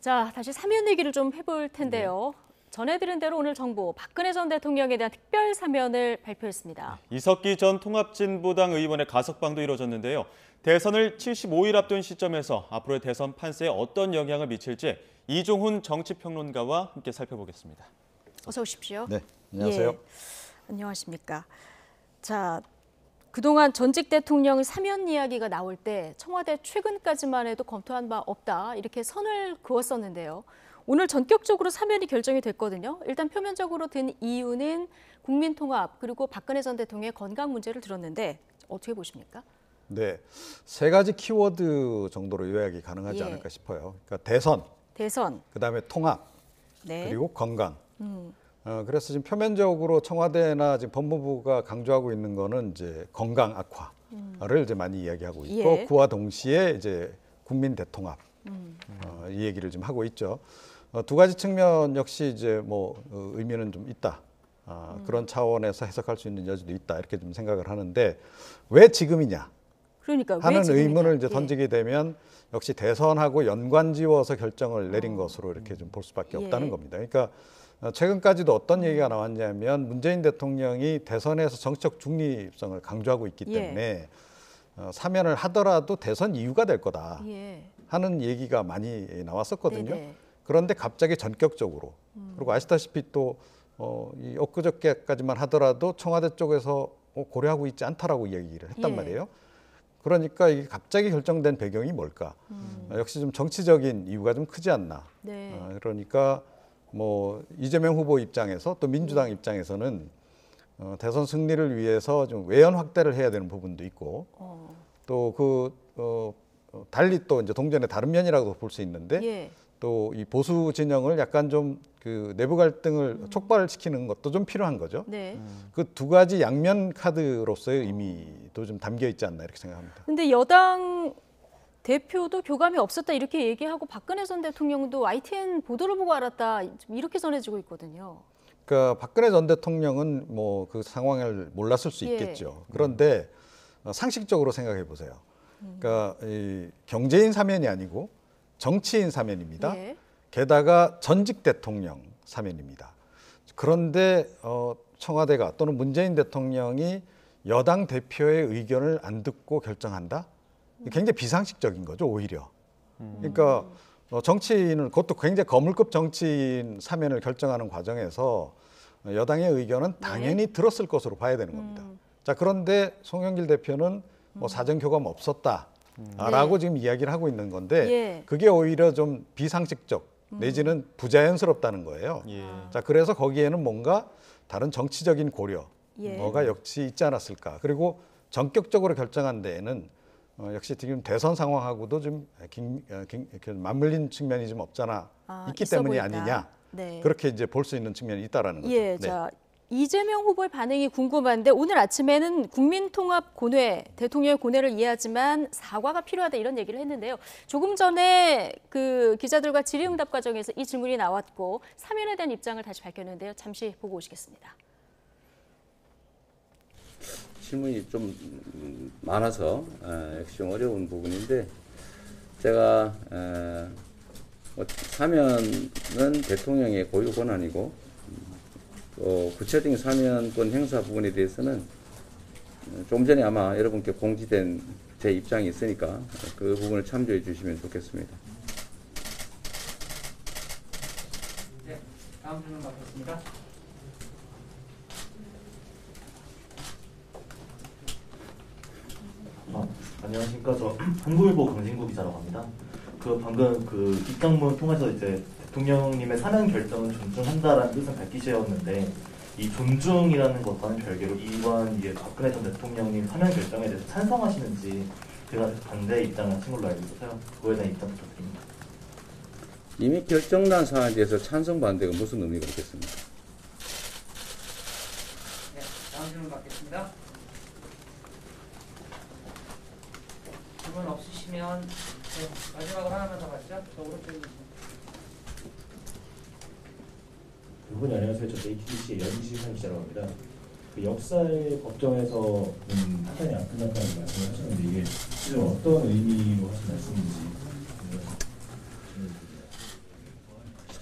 자, 다시 사면 얘기를 좀 해볼 텐데요. 전해드린 대로 오늘 정부 박근혜 전 대통령에 대한 특별 사면을 발표했습니다. 이석기 전 통합진보당 의원의 가석방도 이뤄졌는데요. 대선을 75일 앞둔 시점에서 앞으로의 대선 판세에 어떤 영향을 미칠지 이종훈 정치평론가와 함께 살펴보겠습니다. 어서 오십시오. 네, 안녕하세요. 예, 안녕하십니까. 자, 그동안 전직 대통령 사면 이야기가 나올 때 청와대 최근까지만 해도 검토한 바 없다 이렇게 선을 그었었는데요. 오늘 전격적으로 사면이 결정이 됐거든요. 일단 표면적으로 든 이유는 국민통합 그리고 박근혜 전 대통령의 건강 문제를 들었는데 어떻게 보십니까? 네, 세 가지 키워드 정도로 요약이 가능하지 않을까 싶어요. 그러니까 대선, 그다음에 통합, 네. 그리고 건강. 그래서 지금 표면적으로 청와대나 지금 법무부가 강조하고 있는 거는 이제 건강 악화를 이제 많이 이야기하고 있고, 예. 그와 동시에 이제 국민 대통합 이 얘기를 지금 하고 있죠. 두 가지 측면 역시 이제 뭐 의미는 좀 있다. 그런 차원에서 해석할 수 있는 여지도 있다 이렇게 좀 생각을 하는데 왜 지금이냐 그러니까 하는 왜 지금이냐. 의문을 이제 예. 던지게 되면 역시 대선하고 연관지어서 결정을 내린 것으로 이렇게 좀 볼 수밖에 없다는 예. 겁니다. 그러니까 최근까지도 어떤 얘기가 나왔냐면 문재인 대통령이 대선에서 정치적 중립성을 강조하고 있기 예. 때문에 사면을 하더라도 대선 이유가 될 거다 예. 하는 얘기가 많이 나왔었거든요. 네네. 그런데 갑자기 전격적으로 그리고 아시다시피 또 이 엊그저께까지만 하더라도 청와대 쪽에서 고려하고 있지 않다라고 얘기를 했단 예. 말이에요. 그러니까 이게 갑자기 결정된 배경이 뭘까? 역시 좀 정치적인 이유가 좀 크지 않나. 네. 그러니까 뭐 이재명 후보 입장에서 또 민주당 입장에서는 대선 승리를 위해서 좀 외연 확대를 해야 되는 부분도 있고 또 달리 또 이제 동전의 다른 면이라고 볼 수 있는데 예. 또 이 보수 진영을 약간 좀 그 내부 갈등을 촉발시키는 것도 좀 필요한 거죠. 네. 그 두 가지 양면 카드로서의 의미도 좀 담겨 있지 않나 이렇게 생각합니다. 근데 여당 대표도 교감이 없었다 이렇게 얘기하고 박근혜 전 대통령도 YTN 보도를 보고 알았다 이렇게 전해지고 있거든요. 그러니까 박근혜 전 대통령은 뭐 그 상황을 몰랐을 수 예. 있겠죠. 그런데 상식적으로 생각해 보세요. 그러니까 이 경제인 사면이 아니고 정치인 사면입니다. 예. 게다가 전직 대통령 사면입니다. 그런데 청와대가 또는 문재인 대통령이 여당 대표의 의견을 안 듣고 결정한다? 굉장히 비상식적인 거죠, 오히려. 그러니까 정치인은 그것도 굉장히 거물급 정치인 사면을 결정하는 과정에서 여당의 의견은 당연히 들었을 것으로 봐야 되는 겁니다. 자, 그런데 송영길 대표는 뭐 사전 교감 없었다라고 지금 이야기를 하고 있는 건데 예. 그게 오히려 좀 비상식적 내지는 부자연스럽다는 거예요. 예. 자, 그래서 거기에는 뭔가 다른 정치적인 고려 예. 뭐가 역시 있지 않았을까. 그리고 전격적으로 결정한 데에는 역시 지금 대선 상황하고도 좀 맞물린 측면이 좀 없잖아 있기 있어 때문이 보인다. 아니냐. 네. 그렇게 이제 볼 수 있는 측면이 있다라는 거죠. 예, 네. 자 이재명 후보의 반응이 궁금한데 오늘 아침에는 국민통합 고뇌, 대통령의 고뇌를 이해하지만 사과가 필요하다 이런 얘기를 했는데요. 조금 전에 그 기자들과 질의응답 과정에서 이 질문이 나왔고 사면에 대한 입장을 다시 밝혔는데요. 잠시 보고 오시겠습니다. 질문이 좀 많아서 역시 좀 어려운 부분인데 제가 사면은 대통령의 고유 권한이고 구체적인 사면권 행사 부분에 대해서는 좀 전에 아마 여러분께 공지된 제 입장이 있으니까 그 부분을 참조해 주시면 좋겠습니다. 네, 다음 질문 받겠습니다. 안녕하십니까. 저 한국일보 강진구 기자라고 합니다. 그 방금 그 입장문 통해서 이제 대통령님의 사면 결정은 존중한다라는 뜻은 밝히셨는데 이 존중이라는 것과는 별개로 이번 이게 박근혜 전 대통령님 사면 결정에 대해서 찬성하시는지 제가 반대 입장을 하신 걸로 알고 있어서요. 그거에 대한 입장 부탁드립니다. 이미 결정난 사안에 대해서 찬성 반대가 무슨 의미가 있겠습니까? 네, 다음 질문 받겠습니다. 질문 없으시면 네, 마지막으로 하나만 더 가시죠. 저 오른쪽에 여러분 안녕하세요. 저 JTBC의 연시상 기자라고 합니다. 그 역사의 법정에서 판단이 안 끝났다는 말씀을 하셨는데 이게 실은 어떤 의미로 하신 말씀인지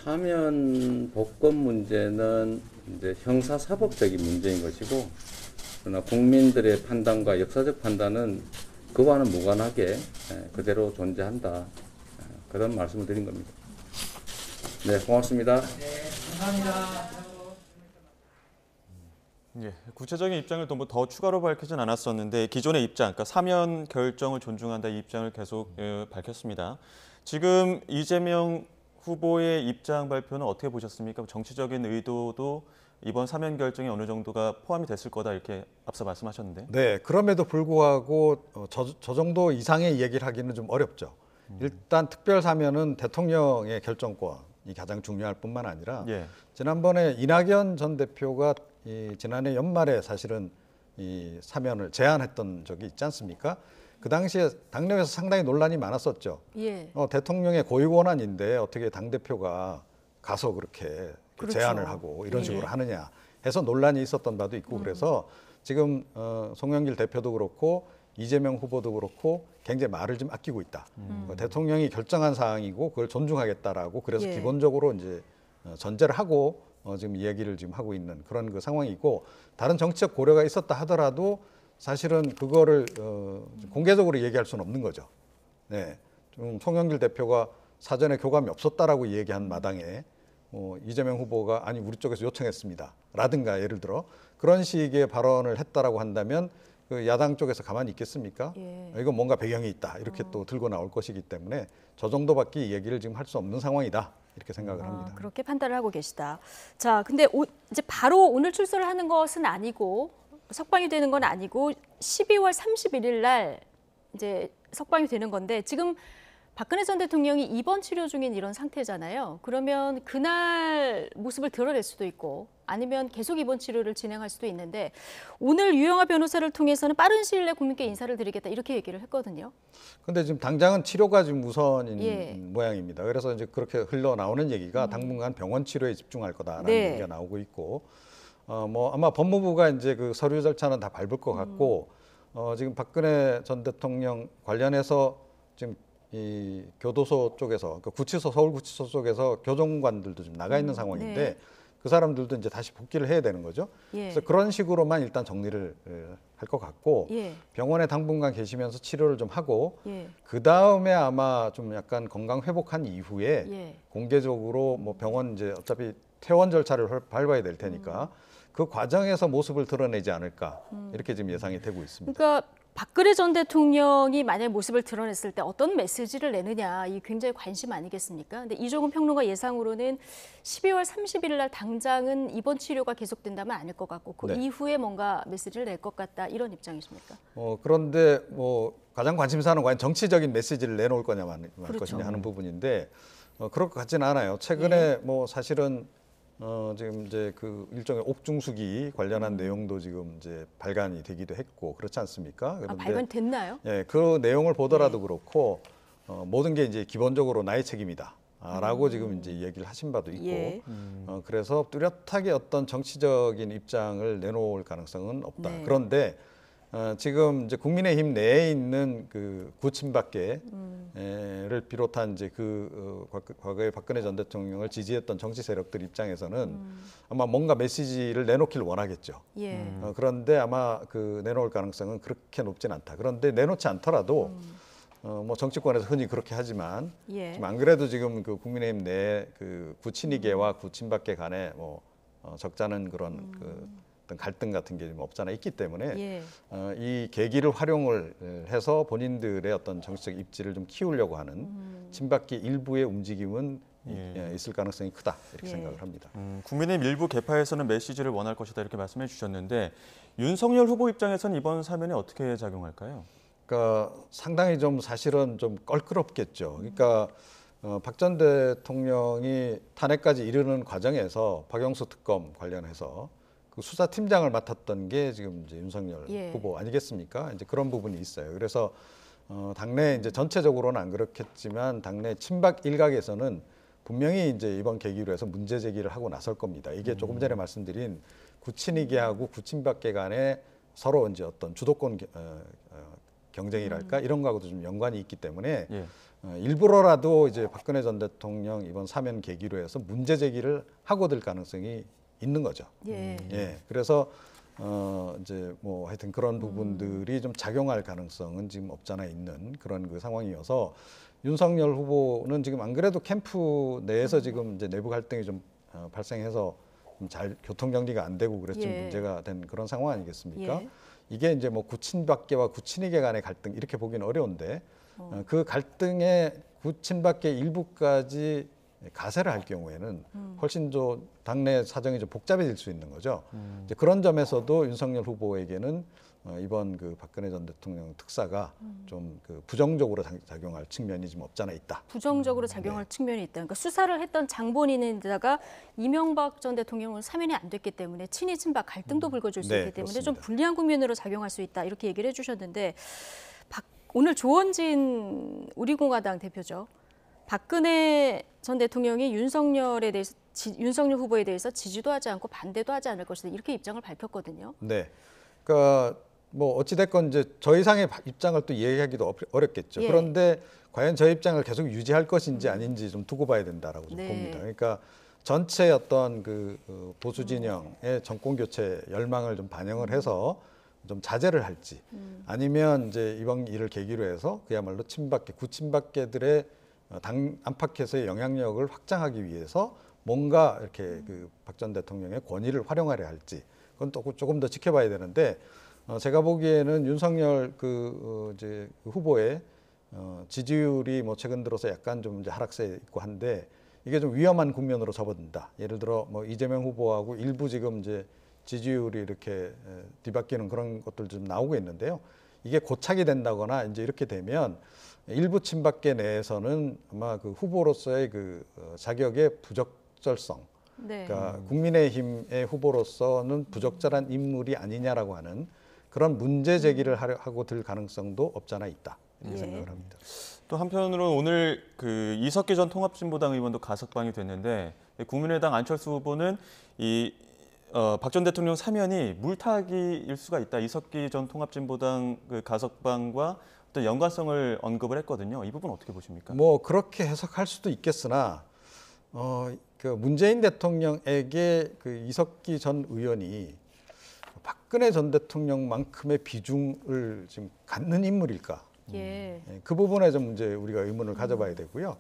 사면 복권 문제는 이제 형사사법적인 문제인 것이고, 그러나 국민들의 판단과 역사적 판단은 그와는 무관하게 그대로 존재한다. 그런 말씀을 드린 겁니다. 네, 고맙습니다. 네, 감사합니다. 예, 구체적인 입장을 더 추가로 밝히진 않았었는데 기존의 입장, 그러니까 사면 결정을 존중한다 이 입장을 계속 밝혔습니다. 지금 이재명 후보의 입장 발표는 어떻게 보셨습니까? 정치적인 의도도 이번 사면 결정이 어느 정도가 포함이 됐을 거다 이렇게 앞서 말씀하셨는데. 네, 그럼에도 불구하고 저 정도 이상의 얘기를 하기는 좀 어렵죠. 일단 특별 사면은 대통령의 결정권이 가장 중요할 뿐만 아니라 예. 지난번에 이낙연 전 대표가 지난해 연말에 사실은 이 사면을 제안했던 적이 있지 않습니까? 그 당시에 당내에서 상당히 논란이 많았었죠. 예. 대통령의 고유 권한인데 어떻게 당 대표가 가서 그렇게 그렇죠. 제안을 하고 이런 예. 식으로 하느냐 해서 논란이 있었던 바도 있고 그래서 지금 송영길 대표도 그렇고 이재명 후보도 그렇고 굉장히 말을 좀 아끼고 있다. 대통령이 결정한 사항이고 그걸 존중하겠다라고 그래서 예. 기본적으로 이제 전제를 하고 지금 얘기를 지금 하고 있는 그런 그 상황이고 다른 정치적 고려가 있었다 하더라도 사실은 그거를 공개적으로 얘기할 수는 없는 거죠. 네, 좀 송영길 대표가 사전에 교감이 없었다라고 얘기한 마당에 이재명 후보가 아니 우리 쪽에서 요청했습니다. 라든가 예를 들어 그런 식의 발언을 했다라고 한다면 그 야당 쪽에서 가만히 있겠습니까? 예. 이건 뭔가 배경이 있다 이렇게 또 들고 나올 것이기 때문에 저 정도밖에 얘기를 지금 할 수 없는 상황이다 이렇게 생각을 합니다. 그렇게 판단을 하고 계시다. 자, 근데 이제 바로 오늘 출소를 하는 것은 아니고 석방이 되는 건 아니고 12월 31일 날 이제 석방이 되는 건데 지금 박근혜 전 대통령이 입원 치료 중인 이런 상태잖아요. 그러면 그날 모습을 드러낼 수도 있고 아니면 계속 입원 치료를 진행할 수도 있는데 오늘 유영하 변호사를 통해서는 빠른 시일 내 국민께 인사를 드리겠다 이렇게 얘기를 했거든요. 근데 지금 당장은 치료가 지금 우선인 예. 모양입니다. 그래서 이제 그렇게 흘러나오는 얘기가 당분간 병원 치료에 집중할 거다라는 네. 얘기가 나오고 있고, 뭐 아마 법무부가 이제 그 서류 절차는 다 밟을 것 같고, 지금 박근혜 전 대통령 관련해서 지금 이 교도소 쪽에서 그 구치소 서울구치소 쪽에서 교정관들도 좀 나가 있는 상황인데 네. 그 사람들도 이제 다시 복귀를 해야 되는 거죠. 예. 그래서 그런 식으로만 일단 정리를 할 것 같고 예. 병원에 당분간 계시면서 치료를 좀 하고 예. 그 다음에 아마 좀 약간 건강 회복한 이후에 예. 공개적으로 뭐 병원 이제 어차피 퇴원 절차를 밟아야 될 테니까 그 과정에서 모습을 드러내지 않을까 이렇게 지금 예상이 되고 있습니다. 그러니까 박근혜 전 대통령이 만약 모습을 드러냈을 때 어떤 메시지를 내느냐 이 굉장히 관심 아니겠습니까? 근데 이종훈 평론가 예상으로는 12월 31일 날 당장은 입원 치료가 계속된다면 아닐 것 같고 그 네. 이후에 뭔가 메시지를 낼 것 같다 이런 입장이십니까? 그런데 뭐 가장 관심사는 과연 정치적인 메시지를 내놓을 거냐 말 그렇죠. 것이냐 하는 부분인데 그럴 것 같지는 않아요. 최근에 뭐 사실은 지금 이제 그 일종의 옥중수기 관련한 내용도 지금 이제 발간이 되기도 했고 그렇지 않습니까? 그런데 발간됐나요? 예, 그 내용을 보더라도 그렇고 모든 게 이제 기본적으로 나의 책임이다. 라고 지금 이제 얘기를 하신 바도 있고 예. 그래서 뚜렷하게 어떤 정치적인 입장을 내놓을 가능성은 없다. 네. 그런데 지금 이제 국민의힘 내에 있는 그 구친박계를 비롯한 이제 과거에 박근혜 전 대통령을 지지했던 정치 세력들 입장에서는 아마 뭔가 메시지를 내놓기를 원하겠죠. 예. 그런데 아마 그 내놓을 가능성은 그렇게 높진 않다. 그런데 내놓지 않더라도 뭐 정치권에서 흔히 그렇게 하지만 예. 지금 안 그래도 지금 그 국민의힘 내 그 구친이계와 구친박계 간에 뭐 적잖은 그런 그 어떤 갈등 같은 게 좀 없잖아 있기 때문에 예. 이 계기를 활용을 해서 본인들의 어떤 정치적 입지를 좀 키우려고 하는 친박계 일부의 움직임은 있을 가능성이 크다 이렇게 생각을 합니다. 국민의힘 일부 계파에서는 메시지를 원할 것이다 이렇게 말씀해 주셨는데 윤석열 후보 입장에서는 이번 사면이 어떻게 작용할까요? 그러니까 상당히 좀 사실은 좀 껄끄럽겠죠. 그러니까 박 전 대통령이 탄핵까지 이르는 과정에서 박영수 특검 관련해서 그 수사팀장을 맡았던 게 지금 이제 윤석열 후보 아니겠습니까? 이제 그런 부분이 있어요. 그래서 당내 이제 전체적으로는 안 그렇겠지만 당내 친박 일각에서는 분명히 이제 이번 계기로 해서 문제 제기를 하고 나설 겁니다. 이게 조금 전에 말씀드린 구친이계하고 구친박계 간에 서로 이제 어떤 주도권 경쟁이랄까 이런 거하고도 좀 연관이 있기 때문에 예. 일부러라도 이제 박근혜 전 대통령 이번 사면 계기로 해서 문제 제기를 하고들 가능성이 있는 거죠. 예. 예, 그래서 이제 뭐 하여튼 그런 부분들이 좀 작용할 가능성은 지금 없잖아 있는 그런 그 상황이어서 윤석열 후보는 지금 안 그래도 캠프 내에서 지금 이제 내부 갈등이 좀 발생해서 좀 잘 교통 정리가 안 되고 그래서 좀 예. 문제가 된 그런 상황 아니겠습니까? 예. 이게 이제 뭐 구친박계와 구친이계 간의 갈등 이렇게 보기는 어려운데 그 갈등의 구친박계 일부까지 가세를 할 경우에는 훨씬 좀 당내 사정이 좀 복잡해질 수 있는 거죠. 이제 그런 점에서도 윤석열 후보에게는 이번 그 박근혜 전 대통령 특사가 좀 그 부정적으로 작용할 측면이 좀 없잖아 있다. 부정적으로 작용할 측면이 있다. 그러니까 수사를 했던 장본인인데다가 이명박 전 대통령은 사면이 안 됐기 때문에 친이 친박 갈등도 불거질 수 네, 있기 때문에 그렇습니다. 좀 불리한 국면으로 작용할 수 있다. 이렇게 얘기를 해주셨는데 오늘 조원진 우리공화당 대표죠. 박근혜 전 대통령이 윤석열 후보에 대해서 지지도 하지 않고 반대도 하지 않을 것이다. 이렇게 입장을 밝혔거든요. 네. 그러니까 뭐 어찌 됐건 이제 저 이상의 입장을 또 얘기하기도 어렵겠죠. 예. 그런데 과연 저 입장을 계속 유지할 것인지 아닌지 좀 두고 봐야 된다라고 좀 네. 봅니다. 그러니까 전체 어떤 그 보수 진영의 정권 교체 열망을 좀 반영을 해서 좀 자제를 할지 아니면 이제 이번 일을 계기로 해서 그야말로 친박계, 구친박계들의 당 안팎에서의 영향력을 확장하기 위해서 뭔가 이렇게 그 박 전 대통령의 권위를 활용하려 할지 그건 또 조금 더 지켜봐야 되는데 제가 보기에는 윤석열 이제 후보의 지지율이 뭐 최근 들어서 약간 좀 이제 하락세에 있고 한데 이게 좀 위험한 국면으로 접어든다. 예를 들어 뭐 이재명 후보하고 일부 지금 이제 지지율이 이렇게 뒤바뀌는 그런 것들 좀 나오고 있는데요. 이게 고착이 된다거나 이제 이렇게 되면 일부 친박계 내에서는 아마 그 후보로서의 그 자격의 부적절성, 네. 그러니까 국민의힘의 후보로서는 부적절한 인물이 아니냐라고 하는 그런 문제 제기를 하고 들 가능성도 없잖아 있다 이렇게 예. 생각을 합니다. 또 한편으로는 오늘 그 이석기 전 통합진보당 의원도 가석방이 됐는데 국민의당 안철수 후보는 이 박 전 대통령 사면이 물타기일 수가 있다. 이석기 전 통합진보당 그 가석방과 어떤 연관성을 언급을 했거든요. 이 부분 어떻게 보십니까? 뭐 그렇게 해석할 수도 있겠으나 그 문재인 대통령에게 그 이석기 전 의원이 박근혜 전 대통령만큼의 비중을 지금 갖는 인물일까? 예. 그 부분에 좀 이제 우리가 의문을 가져봐야 되고요.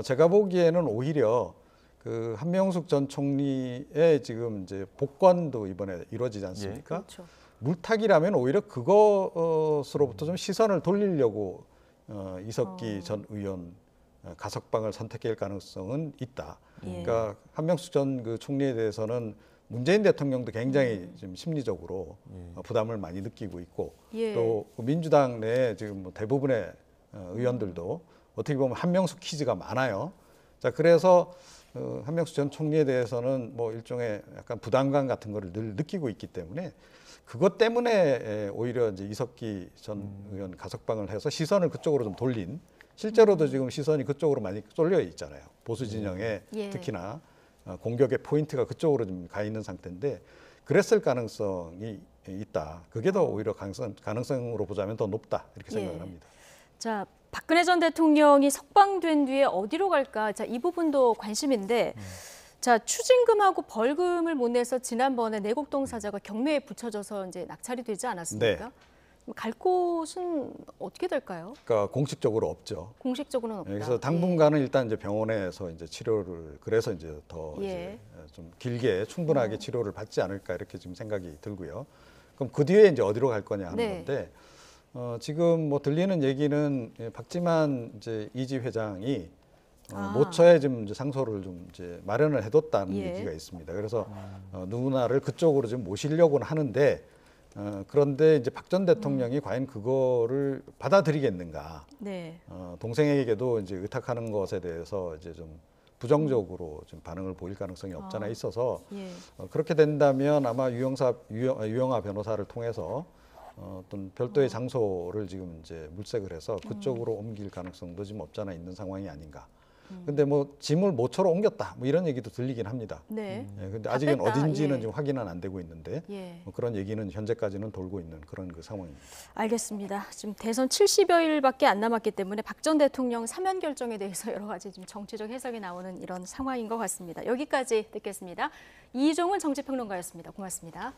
제가 보기에는 오히려 그 한명숙 전 총리의 지금 이제 복권도 이번에 이루어지지 않습니까? 그렇죠. 물타기라면 오히려 그것으로부터 좀 시선을 돌리려고 이석기 전 의원 가석방을 선택할 가능성은 있다. 예. 그러니까 한명숙 전 그 총리에 대해서는 문재인 대통령도 굉장히 지금 심리적으로 부담을 많이 느끼고 있고 예. 또 민주당 내 지금 뭐 대부분의 의원들도 어떻게 보면 한명숙 퀴즈가 많아요. 자 그래서 한명숙 전 총리에 대해서는 뭐 일종의 약간 부담감 같은 거를 늘 느끼고 있기 때문에 그것 때문에 오히려 이제 이석기 전 의원 가석방을 해서 시선을 그쪽으로 좀 돌린 실제로도 지금 시선이 그쪽으로 많이 쏠려 있잖아요. 보수 진영에 예. 특히나 공격의 포인트가 그쪽으로 좀 가 있는 상태인데 그랬을 가능성이 있다. 그게 더 오히려 가능성으로 보자면 더 높다 이렇게 생각을 예. 합니다. 자, 박근혜 전 대통령이 석방된 뒤에 어디로 갈까? 자, 이 부분도 관심인데, 자, 추징금하고 벌금을 못 내서 지난번에 내곡동 사자가 경매에 붙여져서 이제 낙찰이 되지 않았습니까? 갈 곳은 어떻게 될까요? 그러니까 공식적으로 없죠. 공식적으로는 없다. 그래서 당분간은 일단 이제 병원에서 이제 치료를 그래서 이제 더 예. 이제 좀 길게 충분하게 치료를 받지 않을까 이렇게 지금 생각이 들고요. 그럼 그 뒤에 이제 어디로 갈 거냐 하는 네. 건데 지금 뭐 들리는 얘기는 박지만 이제 이지 회장이 모처에 지금 이제 상소를 좀 이제 마련을 해뒀다는 예. 얘기가 있습니다. 그래서 누나를 그쪽으로 지금 모시려고는 하는데 그런데 이제 박 전 대통령이 과연 그거를 받아들이겠는가? 네. 동생에게도 이제 의탁하는 것에 대해서 이제 좀 부정적으로 좀 반응을 보일 가능성이 없잖아 있어서 예. 그렇게 된다면 아마 유영아 변호사를 통해서 어떤 별도의 장소를 지금 이제 물색을 해서 그쪽으로 옮길 가능성도 지금 없잖아 있는 상황이 아닌가. 근데 뭐 짐을 모처로 옮겼다 뭐 이런 얘기도 들리긴 합니다. 네. 예, 근데 다 아직은 뺐다. 어딘지는 예. 지금 확인은 안 되고 있는데 예. 뭐 그런 얘기는 현재까지는 돌고 있는 그런 그 상황입니다. 알겠습니다. 지금 대선 70여일밖에 안 남았기 때문에 박 전 대통령 사면 결정에 대해서 여러 가지 지금 정치적 해석이 나오는 이런 상황인 것 같습니다. 여기까지 듣겠습니다. 이종훈 정치평론가였습니다. 고맙습니다.